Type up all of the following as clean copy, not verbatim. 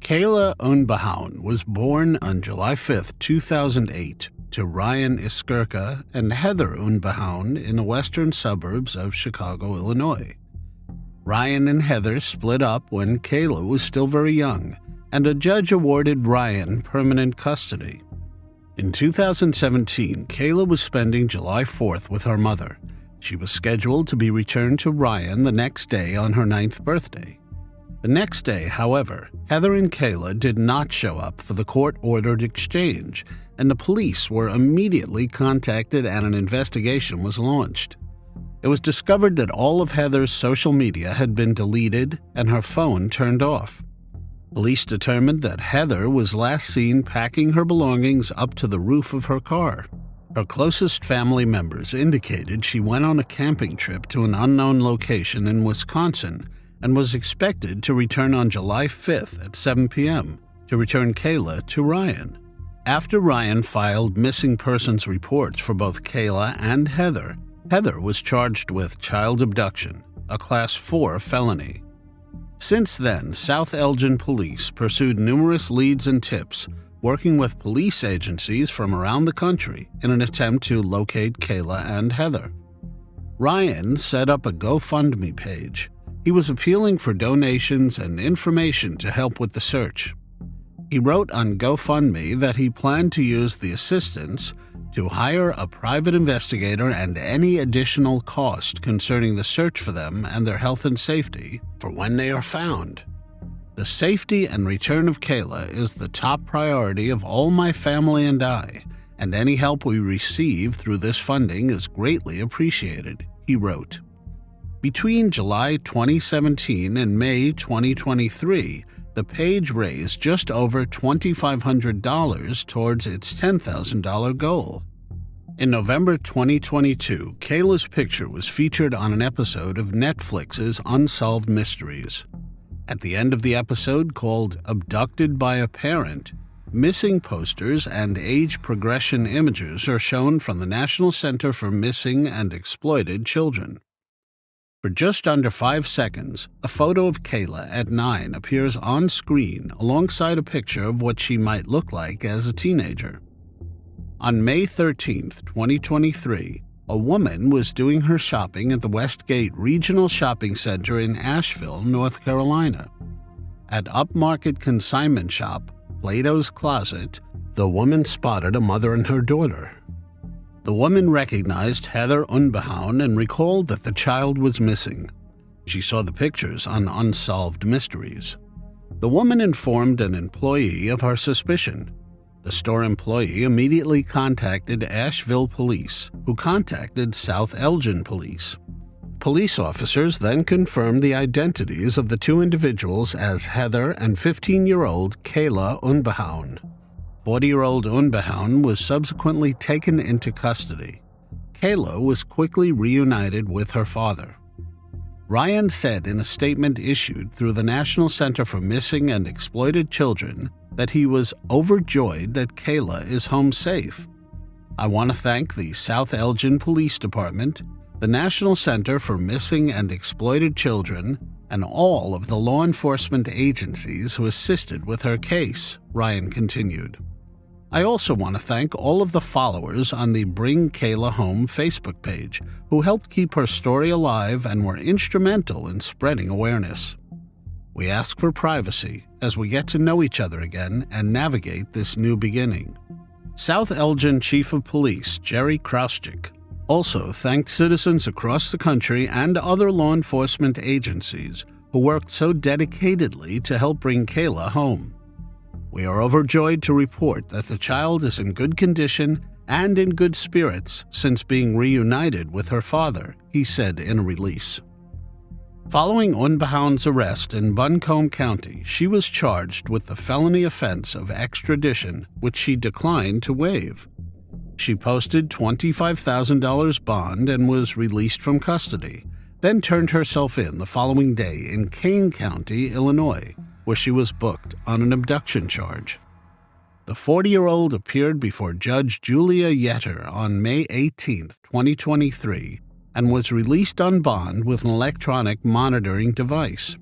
Kayla Unbehaun was born on July 5, 2008, to Ryan Iskirka and Heather Unbehaun in the western suburbs of Chicago, Illinois. Ryan and Heather split up when Kayla was still very young, and a judge awarded Ryan permanent custody. In 2017, Kayla was spending July 4th with her mother. She was scheduled to be returned to Ryan the next day on her 9th birthday. The next day, however, Heather and Kayla did not show up for the court-ordered exchange, and the police were immediately contacted and an investigation was launched. It was discovered that all of Heather's social media had been deleted and her phone turned off. Police determined that Heather was last seen packing her belongings up to the roof of her car. Her closest family members indicated she went on a camping trip to an unknown location in Wisconsin and was expected to return on July 5th at 7 p.m. to return Kayla to Ryan. After Ryan filed missing persons reports for both Kayla and Heather, Heather was charged with child abduction, a Class 4 felony. Since then, South Elgin police pursued numerous leads and tips, working with police agencies from around the country in an attempt to locate Kayla and Heather. Ryan set up a GoFundMe page. He was appealing for donations and information to help with the search. He wrote on GoFundMe that he planned to use the assistance to hire a private investigator and any additional cost concerning the search for them and their health and safety for when they are found. The safety and return of Kayla is the top priority of all my family and I, and any help we receive through this funding is greatly appreciated, he wrote. Between July 2017 and May 2023, the page raised just over $2,500 towards its $10,000 goal. In November 2022, Kayla's picture was featured on an episode of Netflix's Unsolved Mysteries. At the end of the episode, called Abducted by a Parent, missing posters and age progression images are shown from the National Center for Missing and Exploited Children. For just under 5 seconds, a photo of Kayla at 9 appears on screen alongside a picture of what she might look like as a teenager. On May 13, 2023, a woman was doing her shopping at the Westgate Regional Shopping Center in Asheville, North Carolina. At upmarket consignment shop Plato's Closet, the woman spotted a mother and her daughter. The woman recognized Heather Unbehaun and recalled that the child was missing. She saw the pictures on Unsolved Mysteries. The woman informed an employee of her suspicion. The store employee immediately contacted Asheville police, who contacted South Elgin police. Police officers then confirmed the identities of the two individuals as Heather and 15-year-old Kayla Unbehaun. 40-year-old Unbehaun was subsequently taken into custody. Kayla was quickly reunited with her father. Ryan said in a statement issued through the National Center for Missing and Exploited Children that he was overjoyed that Kayla is home safe. I want to thank the South Elgin Police Department, the National Center for Missing and Exploited Children, and all of the law enforcement agencies who assisted with her case, Ryan continued. I also want to thank all of the followers on the Bring Kayla Home Facebook page who helped keep her story alive and were instrumental in spreading awareness. We ask for privacy as we get to know each other again and navigate this new beginning. South Elgin Chief of Police Jerry Krauschik also thanked citizens across the country and other law enforcement agencies who worked so dedicatedly to help bring Kayla home. We are overjoyed to report that the child is in good condition and in good spirits since being reunited with her father, he said in a release. Following Unbehaun's arrest in Buncombe County, she was charged with the felony offense of extradition, which she declined to waive. She posted $25,000 bond and was released from custody, then turned herself in the following day in Kane County, Illinois, where she was booked on an abduction charge. The 40-year-old appeared before Judge Julia Yetter on May 18, 2023, and was released on bond with an electronic monitoring device.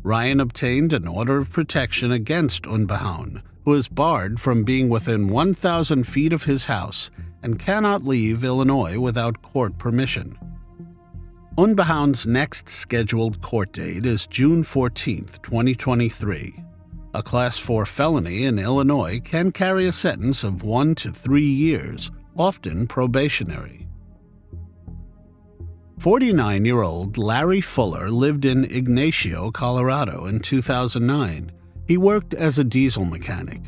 Ryan obtained an order of protection against Unbehaun, who is barred from being within 1,000 feet of his house and cannot leave Illinois without court permission. Unbehaun's next scheduled court date is June 14, 2023. A Class 4 felony in Illinois can carry a sentence of 1 to 3 years, often probationary. 49-year-old Larry Fuller lived in Ignacio, Colorado in 2009. He worked as a diesel mechanic.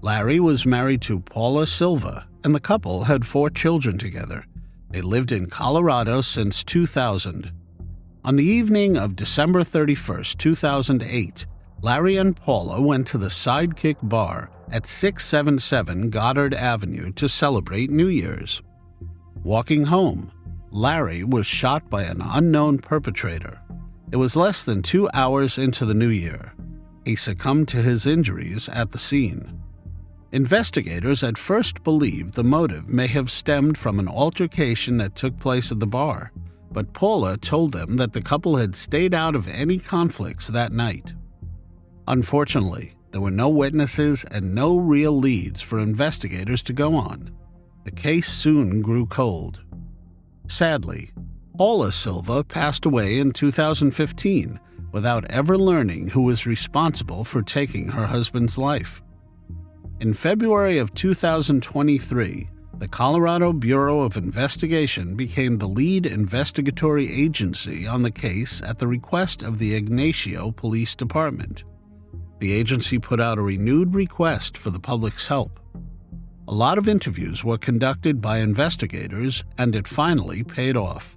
Larry was married to Paula Silva, and the couple had 4 children together. They lived in Colorado since 2000. On the evening of December 31, 2008, Larry and Paula went to the Sidekick Bar at 677 Goddard Avenue to celebrate New Year's. Walking home, Larry was shot by an unknown perpetrator. It was less than 2 hours into the new year. He succumbed to his injuries at the scene. Investigators at first believed the motive may have stemmed from an altercation that took place at the bar, but Paula told them that the couple had stayed out of any conflicts that night. Unfortunately, there were no witnesses and no real leads for investigators to go on. The case soon grew cold. Sadly, Paula Silva passed away in 2015 without ever learning who was responsible for taking her husband's life. In February of 2023, the Colorado Bureau of Investigation became the lead investigatory agency on the case at the request of the Ignacio Police Department. The agency put out a renewed request for the public's help. A lot of interviews were conducted by investigators, and it finally paid off.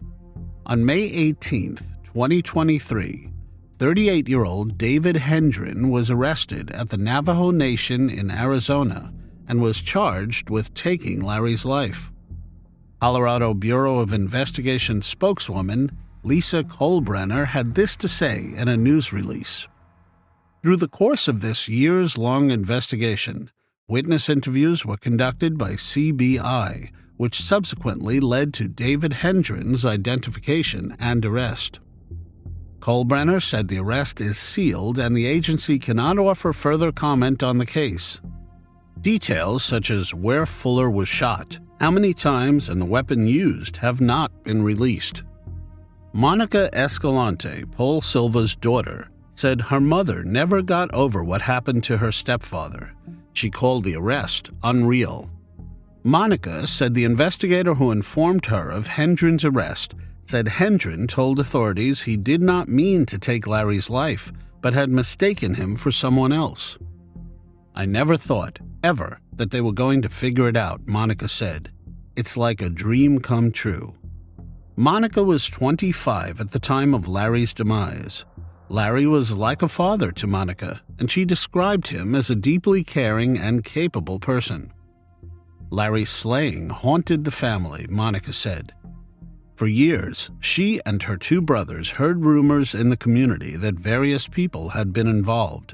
On May 18, 2023, 38-year-old David Hendren was arrested at the Navajo Nation in Arizona and was charged with taking Larry's life. Colorado Bureau of Investigation spokeswoman Lisa Kohlbrenner had this to say in a news release. Through the course of this years-long investigation, witness interviews were conducted by CBI, which subsequently led to David Hendren's identification and arrest. Kohlbrenner said the arrest is sealed and the agency cannot offer further comment on the case. Details such as where Fuller was shot, how many times, and the weapon used have not been released. Monica Escalante, Paul Silva's daughter, said her mother never got over what happened to her stepfather. She called the arrest unreal. Monica said the investigator who informed her of Hendren's arrest said Hendren told authorities he did not mean to take Larry's life, but had mistaken him for someone else. I never thought, ever, that they were going to figure it out, Monica said. It's like a dream come true. Monica was 25 at the time of Larry's demise. Larry was like a father to Monica, and she described him as a deeply caring and capable person. Larry's slaying haunted the family, Monica said. For years, she and her 2 brothers heard rumors in the community that various people had been involved.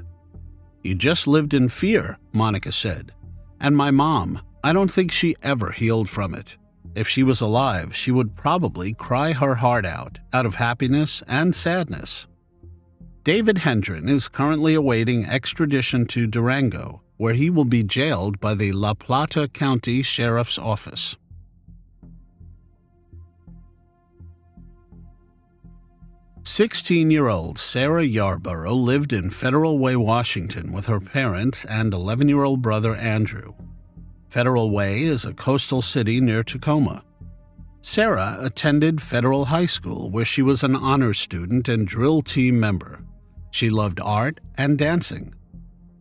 You just lived in fear, Monica said. And my mom, I don't think she ever healed from it. If she was alive, she would probably cry her heart out of happiness and sadness. David Hendren is currently awaiting extradition to Durango, where he will be jailed by the La Plata County Sheriff's Office. "16-year-old Sarah Yarborough lived in Federal Way, Washington with her parents and 11-year-old brother Andrew. Federal Way is a coastal city near Tacoma. Sarah attended Federal High School, where she was an honors student and drill team member. She loved art and dancing.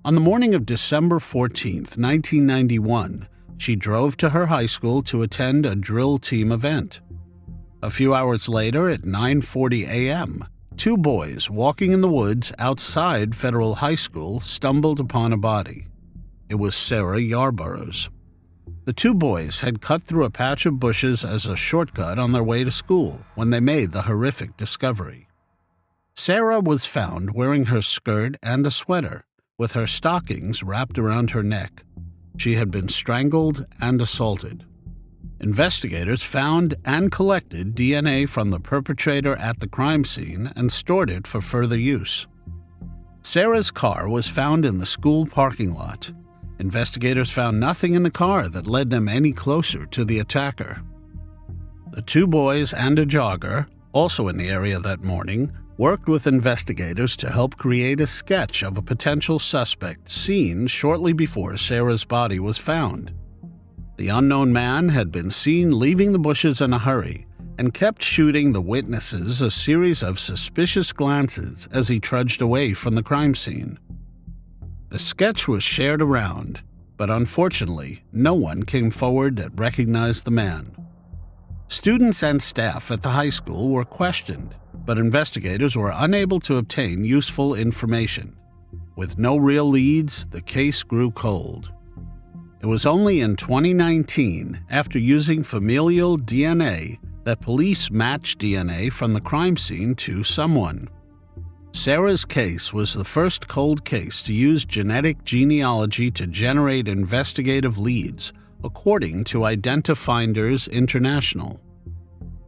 On the morning of December 14, 1991, she drove to her high school to attend a drill team event. A few hours later, at 9:40 a.m., 2 boys walking in the woods outside Federal High School stumbled upon a body. It was Sarah Yarborough's. The 2 boys had cut through a patch of bushes as a shortcut on their way to school when they made the horrific discovery. Sarah was found wearing her skirt and a sweater, with her stockings wrapped around her neck. She had been strangled and assaulted. Investigators found and collected DNA from the perpetrator at the crime scene and stored it for further use. Sarah's car was found in the school parking lot. Investigators found nothing in the car that led them any closer to the attacker. The two boys and a jogger, also in the area that morning, worked with investigators to help create a sketch of a potential suspect seen shortly before Sarah's body was found. The unknown man had been seen leaving the bushes in a hurry and kept shooting the witnesses a series of suspicious glances as he trudged away from the crime scene. The sketch was shared around, but unfortunately, no one came forward that recognized the man. Students and staff at the high school were questioned, but investigators were unable to obtain useful information. With no real leads, the case grew cold. It was only in 2019, after using familial DNA, that police matched DNA from the crime scene to someone. Sarah's case was the first cold case to use genetic genealogy to generate investigative leads, according to Identifinders International.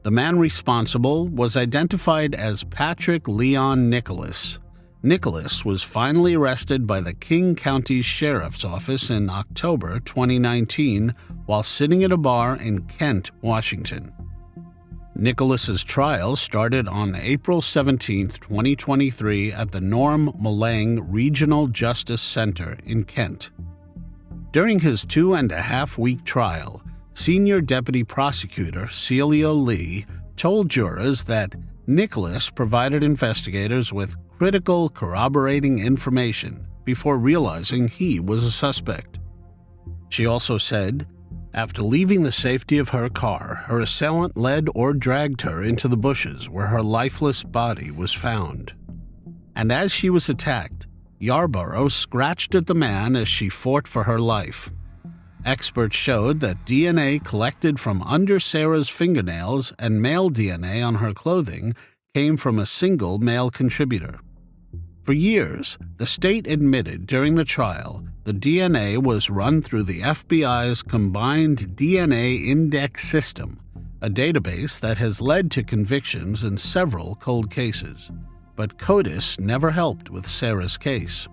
The man responsible was identified as Patrick Leon Nicholas. Nicholas was finally arrested by the King County Sheriff's Office in October 2019 while sitting at a bar in Kent, Washington. Nicholas's trial started on April 17, 2023 at the Norm Mulang Regional Justice Center in Kent. During his 2.5-week trial, Senior Deputy Prosecutor Celia Lee told jurors that Nicholas provided investigators with critical corroborating information before realizing he was a suspect. She also said, after leaving the safety of her car, her assailant led or dragged her into the bushes where her lifeless body was found. And as she was attacked, Yarborough scratched at the man as she fought for her life. Experts showed that DNA collected from under Sarah's fingernails and male DNA on her clothing came from a single male contributor. For years, the state admitted during the trial the DNA was run through the FBI's Combined DNA Index System, a database that has led to convictions in several cold cases. But CODIS never helped with Sarah's case.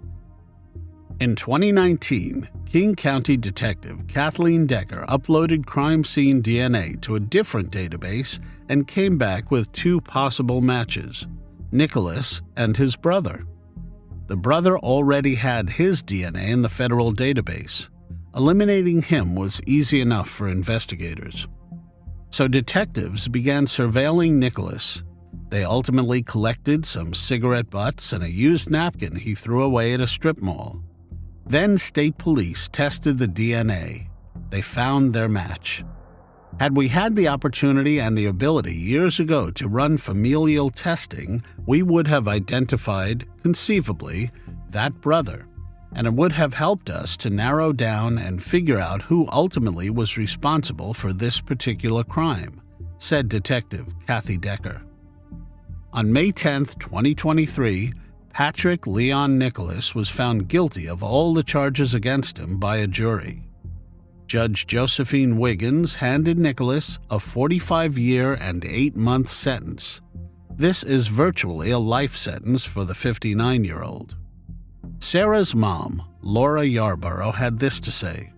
In 2019, King County Detective Kathleen Decker uploaded crime scene DNA to a different database and came back with two possible matches, Nicholas and his brother. The brother already had his DNA in the federal database. Eliminating him was easy enough for investigators. So detectives began surveilling Nicholas. They ultimately collected some cigarette butts and a used napkin he threw away at a strip mall. Then state police tested the DNA. They found their match. Had we had the opportunity and the ability years ago to run familial testing, we would have identified, conceivably, that brother, and it would have helped us to narrow down and figure out who ultimately was responsible for this particular crime, said Detective Kathy Decker. On May 10, 2023, Patrick Leon Nicholas was found guilty of all the charges against him by a jury. Judge Josephine Wiggins handed Nicholas a 45-year and 8-month sentence. This is virtually a life sentence for the 59-year-old. Sarah's mom, Laura Yarborough, had this to say: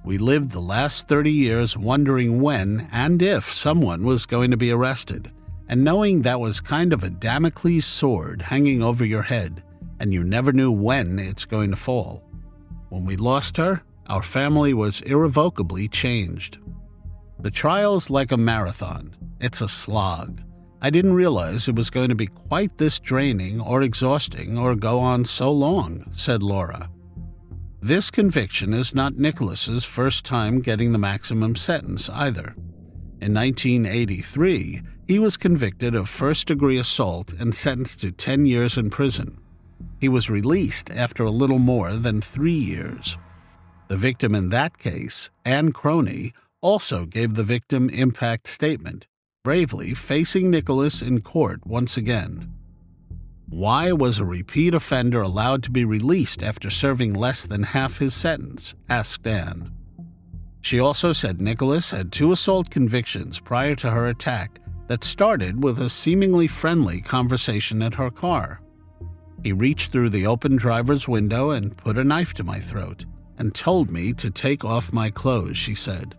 "We lived the last 30 years wondering when and if someone was going to be arrested, and knowing that was kind of a Damocles sword hanging over your head, and you never knew when it's going to fall. When we lost her, our family was irrevocably changed. The trial's like a marathon. It's a slog. I didn't realize it was going to be quite this draining or exhausting or go on so long," said Laura. This conviction is not Nicholas's first time getting the maximum sentence either. In 1983, he was convicted of first-degree assault and sentenced to 10 years in prison. He was released after a little more than 3 years. The victim in that case, Ann Croney, also gave the victim impact statement, bravely facing Nicholas in court once again. Why was a repeat offender allowed to be released after serving less than half his sentence? Asked Ann. She also said Nicholas had 2 assault convictions prior to her attack that started with a seemingly friendly conversation at her car. He reached through the open driver's window and put a knife to my throat and told me to take off my clothes, she said.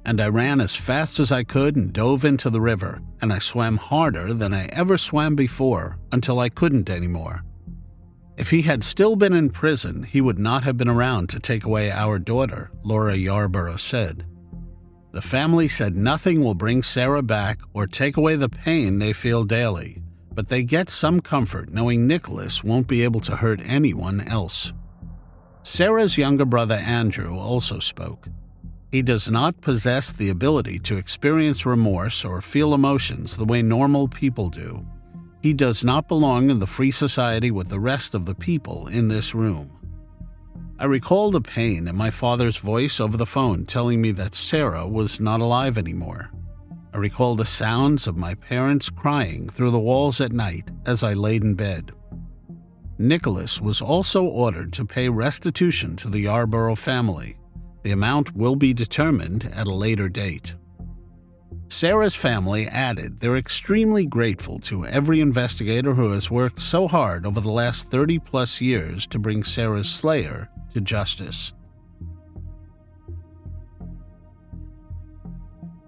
And I ran as fast as I could and dove into the river, and I swam harder than I ever swam before until I couldn't anymore. If he had still been in prison, he would not have been around to take away our daughter, Laura Yarborough said. The family said nothing will bring Sarah back or take away the pain they feel daily, but they get some comfort knowing Nicholas won't be able to hurt anyone else. Sarah's younger brother Andrew also spoke. He does not possess the ability to experience remorse or feel emotions the way normal people do. He does not belong in the free society with the rest of the people in this room. I recall the pain in my father's voice over the phone telling me that Sarah was not alive anymore. I recall the sounds of my parents crying through the walls at night as I laid in bed. Nicholas was also ordered to pay restitution to the Yarborough family. The amount will be determined at a later date. Sarah's family added they're extremely grateful to every investigator who has worked so hard over the last 30-plus years to bring Sarah's slayer to justice.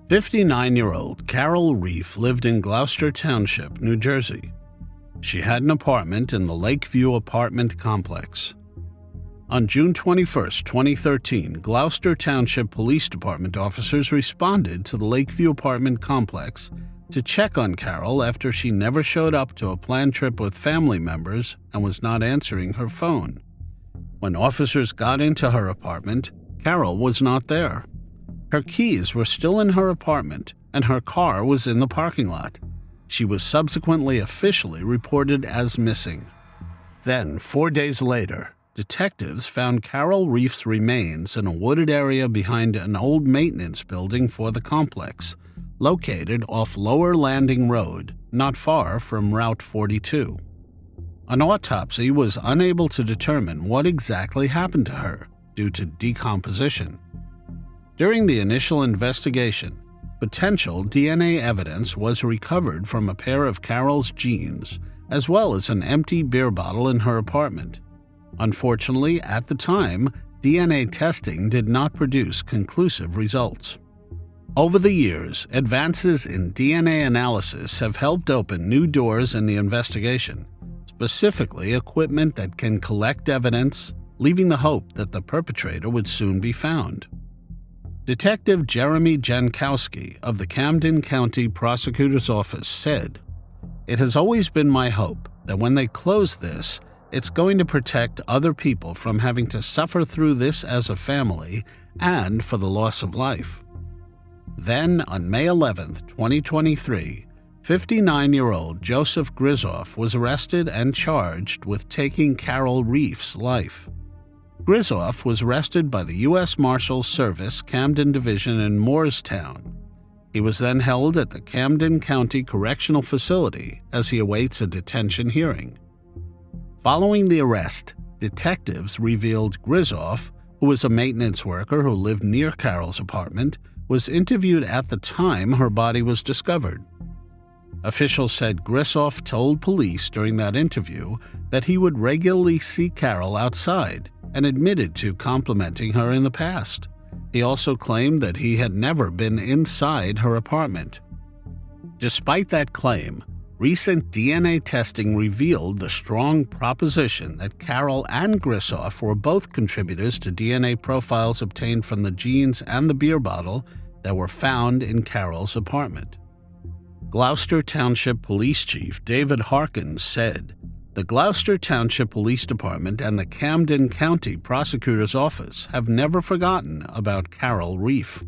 59-year-old Carol Reiff lived in Gloucester Township, New Jersey. She had an apartment in the Lakeview apartment complex. On June 21, 2013, Gloucester Township Police Department officers responded to the Lakeview apartment complex to check on Carol after she never showed up to a planned trip with family members and was not answering her phone. When officers got into her apartment, Carol was not there. Her keys were still in her apartment, and her car was in the parking lot. She was subsequently officially reported as missing. Then, 4 days later, detectives found Carol Reiff's remains in a wooded area behind an old maintenance building for the complex, located off Lower Landing Road, not far from Route 42. An autopsy was unable to determine what exactly happened to her due to decomposition. During the initial investigation, potential DNA evidence was recovered from a pair of Carol's jeans, as well as an empty beer bottle in her apartment. Unfortunately, at the time, DNA testing did not produce conclusive results. Over the years, advances in DNA analysis have helped open new doors in the investigation, specifically equipment that can collect evidence, leaving the hope that the perpetrator would soon be found. Detective Jeremy Jankowski of the Camden County Prosecutor's Office said, "It has always been my hope that when they close this, it's going to protect other people from having to suffer through this as a family and for the loss of life." Then, on May 11, 2023, 59-year-old Joseph Grizoff was arrested and charged with taking Carol Reiff's life. Grizoff was arrested by the U.S. Marshals Service Camden Division in Moorestown. He was then held at the Camden County Correctional Facility as he awaits a detention hearing. Following the arrest, detectives revealed Grizoff, who was a maintenance worker who lived near Carol's apartment, was interviewed at the time her body was discovered. Officials said Grizoff told police during that interview that he would regularly see Carol outside and admitted to complimenting her in the past. He also claimed that he had never been inside her apartment. Despite that claim, recent DNA testing revealed the strong proposition that Carol and Grizoff were both contributors to DNA profiles obtained from the jeans and the beer bottle that were found in Carol's apartment. Gloucester Township Police Chief David Harkins said, "The Gloucester Township Police Department and the Camden County Prosecutor's Office have never forgotten about Carol Reiff.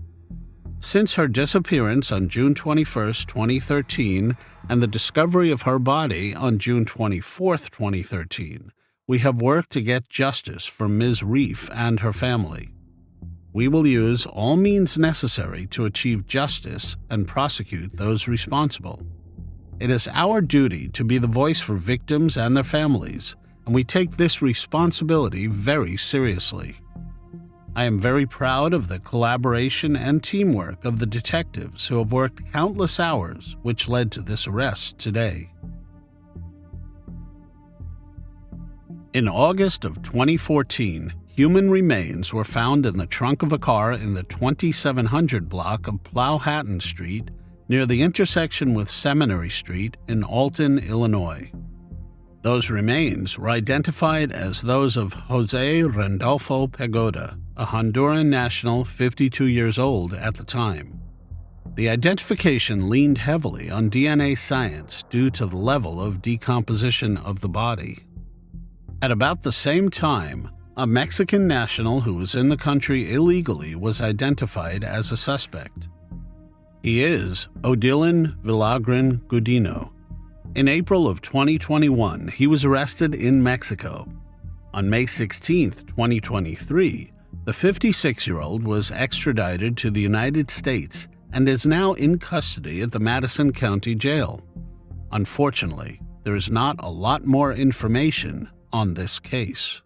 Since her disappearance on June 21, 2013, and the discovery of her body on June 24, 2013, we have worked to get justice for Ms. Reiff and her family. We will use all means necessary to achieve justice and prosecute those responsible. It is our duty to be the voice for victims and their families, and we take this responsibility very seriously. I am very proud of the collaboration and teamwork of the detectives who have worked countless hours, which led to this arrest today." In August of 2014, human remains were found in the trunk of a car in the 2700 block of Powhatan Street near the intersection with Seminary Street in Alton, Illinois. Those remains were identified as those of Jose Randolfo Pagoda, a Honduran national 52 years old at the time. The identification leaned heavily on DNA science due to the level of decomposition of the body. At about the same time, a Mexican national who was in the country illegally was identified as a suspect. He is Odilon Villagran Gudino. In April of 2021, he was arrested in Mexico. On May 16, 2023, the 56-year-old was extradited to the United States and is now in custody at the Madison County Jail. Unfortunately, there is not a lot more information on this case.